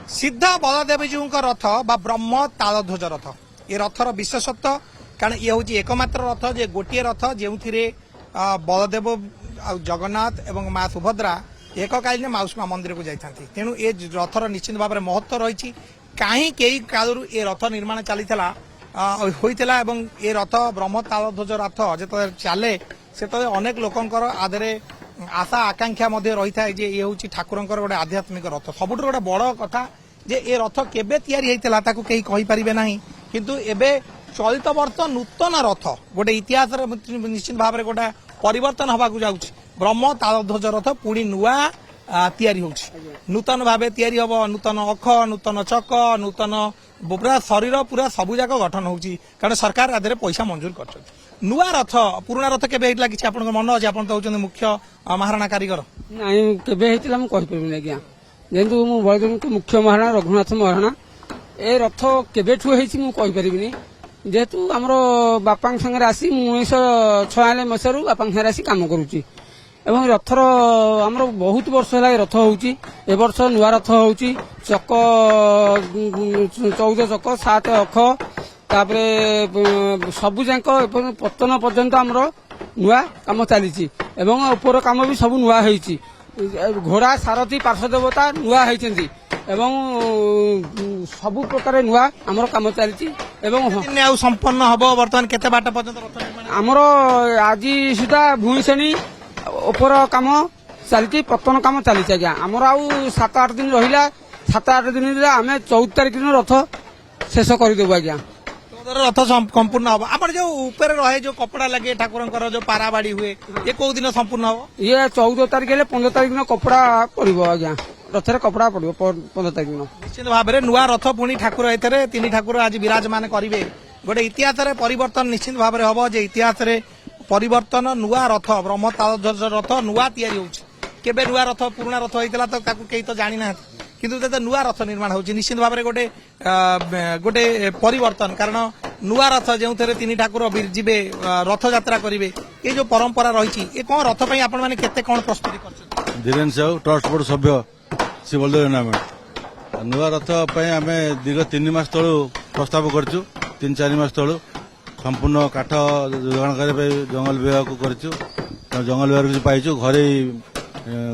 सिद्ध बलदेवजीऊ रथ बा ब्रह्म तालध्वज रथ ये रथर विशेषत्व कारण ये हूँ एकमात्र रथ जे गोटे रथ जो बलदेव जगन्नाथ एवं माँ सुभद्रा एककालीन माउसी मंदिर को जाती तेणु ये रथर निश्चित भाव में महत्व रही कहीं कई कालू ये रथ निर्माण चली होता ये रथ ब्रह्म तालध्वज रथ जो चले से अनेक लोकंर आधे आशा आकांक्षा रही था ये हूँ ठाकुर गोटे आध्यात्मिक रथ सबुठ गोटे बड़ कथा जे ये रथ केबे तैयारी होता कहीं कहींपारे ना किंतु एबे चलित वर्ष नूतन रथ गोटे इतिहास निश्चित भाव में गोटे परिवर्तन हवा जाऊँच ब्रह्म तालध्वज रथ पुणी नुआ तैयारी होउछि नूतन भावे तैयारी हबो नूतन अख नूतन चक नूतन पूरा शरीर पूरा सबु जाक गठन होउछि कारण सरकार आधे पैसा मंजूर कर नुआ रथ पुराना रथ केबे हेतला किछि आपन मन अछि आपन तो होउछन मुख्य महाराणा कारीगर नाही केबे हेतला म कहि परबिन आज्ञा जेंतु मु बळदेव मुख्य महाराणा रघुनाथ महाराणा ए रथ केबेठु हेछि मु कहि परबिनी जेहेतु हमरो बापांग संगे आसी 1996 मसरु बापांग संगे आसी काम करूची एवं रथर आमर बहुत वर्ष है रथ होउची ए वर्ष नुआ रथ होउची चक 14 चक 7 अख तापरे सबु जाक पतन पर्यंत आमर नुआ काम चली एवं ऊपर काम भी सब नुआ होइची घोड़ा सारथी पार्श्व देवता नुआ होइचंती एवं सबु प्रकार नुआ आमर काम चली एवं संपन्न हबो वर्तमान केते बाट पर्यंत रथ निर्माण आमर आज सुधा भूईसेणी ऊपर काम चलती पतन काम चली आज्ञा आमर आउ 7-8 दिन रहा 7-8 दिन आम 14 तारिख दिन रथ शेष करदेबू आज्ञा रथ संपूर्ण हम आप जो ऊपर रहे जो कपड़ा लगे ठाकुर जो पाराबाड़ी हुए ये कौ दिन संपूर्ण हम ये 14 तारिख 15 तारिख दिन कपड़ा पड़ो आज्ञा रथरे कपड़ा पड़ो 15 तारिख दिन निश्चित भाव में नुआ रथ पुणी ठाकुर एथरे तीन ठाकुर आज विराजमान करेंगे गोटे इतिहास परिवर्तन निश्चित भाव में हम जे इतिहास परिवर्तन नुआ रथ ब्रह्म तालध्वज रथ नुआ तैयारी होबे नुआ रथ पुराना रथ होता तो कई तो जानी ना किंतु नुआ रथ निर्माण हो निश्चित भाव में गोटे गोटे परिवर्तन कारण नुआ रथ जो तीन ठाकुर जीवे रथ यात्रा करेंगे ये जो परंपरा रही ये कौन रथ पे आपण मैंने केते कौन प्रस्तुति कर धीरेन्द्र साहू ट्रस्ट बोर्ड सभ्य श्री बलदेव टूर्नामेंट नुआ रथ आम दीर्घ 3 मास तलू प्रस्ताव करूँ 3-4 मास तलू संपूर्ण काठ जोगाण करने जंगल विभाग को करूँ जंगल विभाग पाइचु घरे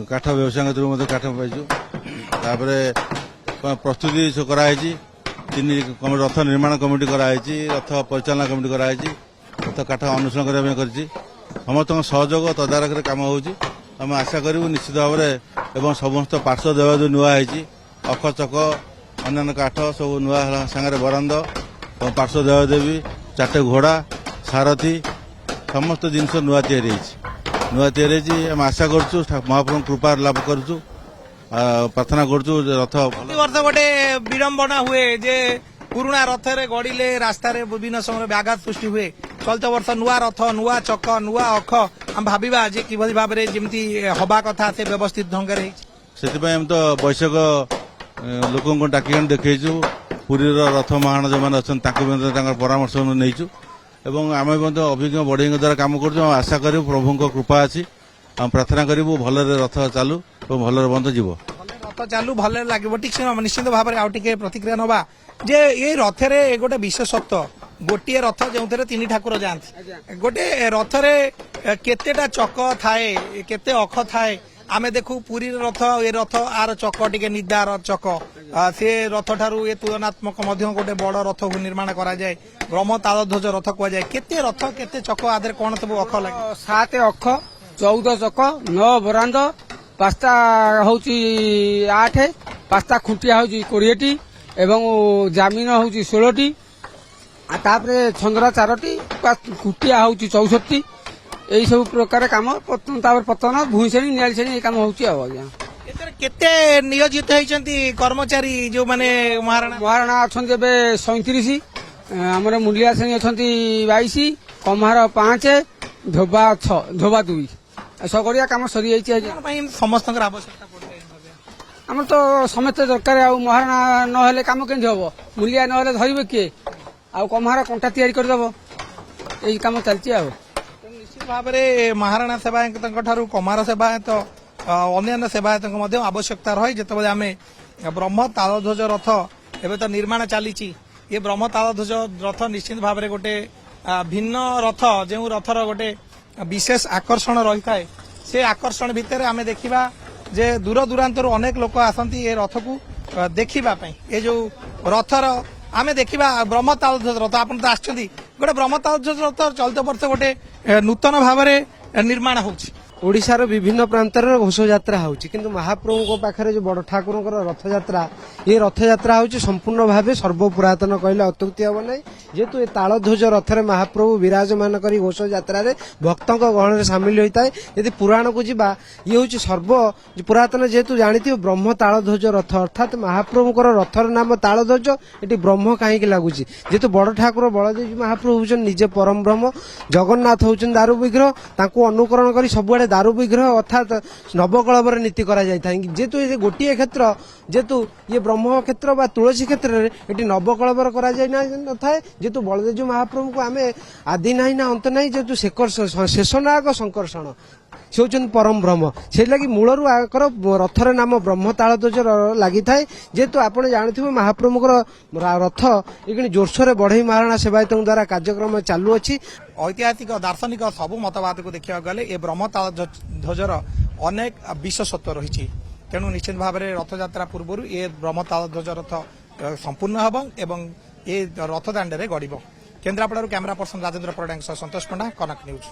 काठ व्यवसाय थ्रू काठ पाइचु प्रस्तुति कराई 3 रथ निर्माण कमिटी कराई रथ परिचालना कमिटी कराई रथ काठ अनुसरण करने कर समस्त सहयोग तदारख काम होम आशा करूँ निश्चित भाव में समस्त पार्श्व देवा जो नुआ है अख चक अन्य काठ सब नुआ सांगे बरान्द पार्श्व देवादेवी 4 घोड़ा सारथी समस्त जिनस नुआ तैयारी आम आशा करूँ महाप्रभु कृपा लाभ करूँ प्रार्थना करूँ रथ वर्ष गोटे विडंबना हुए जे पुराना रथ गड़िले रास्ता विभिन्न समय व्याघात सृष्टि हुए चलित वर्ष नुआ रथ नुआ चक नुआ अख आम भाविबा जे किभली भाव में जमी हवा कथा से व्यवस्थित ढंग से आम तो वैश्यक लोक डाक देखु पुरी रथ महाराणा जो मैंने अच्छा परामर्श नहीं आम अभिज्ञ बढ़ई द्वारा काम कर आशा कर प्रभु कृपा अच्छी आम प्रार्थना करूँ भल रथ चालू और भल बंद जीव रथ चालू भल लगे ठीक से निश्चित भाव में आउटे प्रतिक्रिया नवा जे ये रथरे गोटे विशेषत्व गोटे रथ जो 3 ठाकुर जाते गोटे रथरे केतेटा चक थाए केते अख थाए आमे देखू पुरी रथ ये रथ आर चक टिके निदार चक से रथ ठारू ये तुलनात्मक गोटे बड़ रथ को निर्माण करा जाए ब्रह्म तालध्वज रथ कह जाए केते रथ केते चक आधे कौन सब अख लगे 7 अख 14 चक 9 बरान्द 5टा होउची 8 5टा खुंटिया होउची 20टी एवं जामिन होउची 16टी तापरे छंद्रा 4टी खुंटिया होउची 64टी यही सब प्रकार काम पतन भूईसेणी नियालीसेणी काम होउची आज्ञा केते नियोजित होइचंती कर्मचारी जो माने महाराणा अछंती बे 37 हमर मुलिया श्रेणी अछंती 22 कम्हार 5 धोबा 6 धोबा 2 सगड़िया काम सरी जाइए समस्त आवश्यकता आम तो समस्ते दरकार आ महाराणा नहेले काम केमती हम मुलिया नहेले धरवे किए आ कम्हार कंटा तैयारी करदेव यही काम चलती आ निश्चित भाव में महाराणा सेवायत कमार सेवायत अन्य सेवायत आवश्यकता रही जिते आम ब्रह्म तालध्वज रथ एवं तो निर्माण चली ये ब्रह्म तालध्वज रथ निश्चित भाव में गोटे भिन्न रथ जो रथर गोटे विशेष आकर्षण रही है से आकर्षण भितर आम देखा जे दूर दूरांतर अनेक लोक आसती ये रथ को देखा ये जो रथर आम देखा ब्रह्म तालध्वज रथ आप आसछंती गोटे ब्रह्म तालध्वज रथ चलित वर्ष गोटे नूतन भाव में निर्माण होछि ओडिशार विभिन्न प्रांतर घोष यात्रा होची किंतु महाप्रभु पाखरे जो बड़ ठाकुर रथ यात्रा ये रथ यात्रा होची संपूर्ण भाव सर्वपुरातन कहले अत्युक्ति हम ना जेहेतु ये तालध्वज रथरे महाप्रभु विराजमान करी घोष यात्रा भक्तों गहन सामिल होता है यदि पुराण को जीवा ये हूँ सर्व पुरातन जेहेतु जानते ब्रह्म तालध्वज रथ अर्थात महाप्रभुकर रथर नाम तालध्वज ये ब्रह्म कहीं लगुच जेहेतु बड़ ठाकुर बलदेव महाप्रभु हूँ निजे परम ब्रह्म जगन्नाथ होउछन दारु विग्रह तांको अनुकरण करी सबुआडे दारु विग्रह अर्थात नवकलवर नीति करा जाय थाय जेतु ये गोटिए क्षेत्र जेतु ये ब्रह्म क्षेत्र बा तुलसी क्षेत्र रे एटी नवकलवर करा जाय न थाय जेतु बलदेव महाप्रभु को आमे आदि नाही ना अंत नाही जेतु शेषनाग संकर्षण से होचन परम ब्रह्म से लगी मूलरू आकर रथर नाम ब्रह्म तालध्वज लगी थाए जेहेतु आपड़ जानते महाप्रभुकर रथ ये जोरसोर बढ़ई महाराणा सेवायत द्वारा कार्यक्रम चालू अच्छी ऐतिहासिक दार्शनिक सबू मतवाद को देखा गले ये ब्रह्म तालध्वजर अनेक विशेषत्व रही तेणु निश्चित भाव में रथ यात्रा पूर्व ये ब्रह्म तालध्वज रथ संपूर्ण हम एवं ये रथ दाण्ड में गड़ब केन्द्रापड़ा कैमरा पर्सन राजेन्द्र परिडा सह संतोष पंडा कनक न्यूज।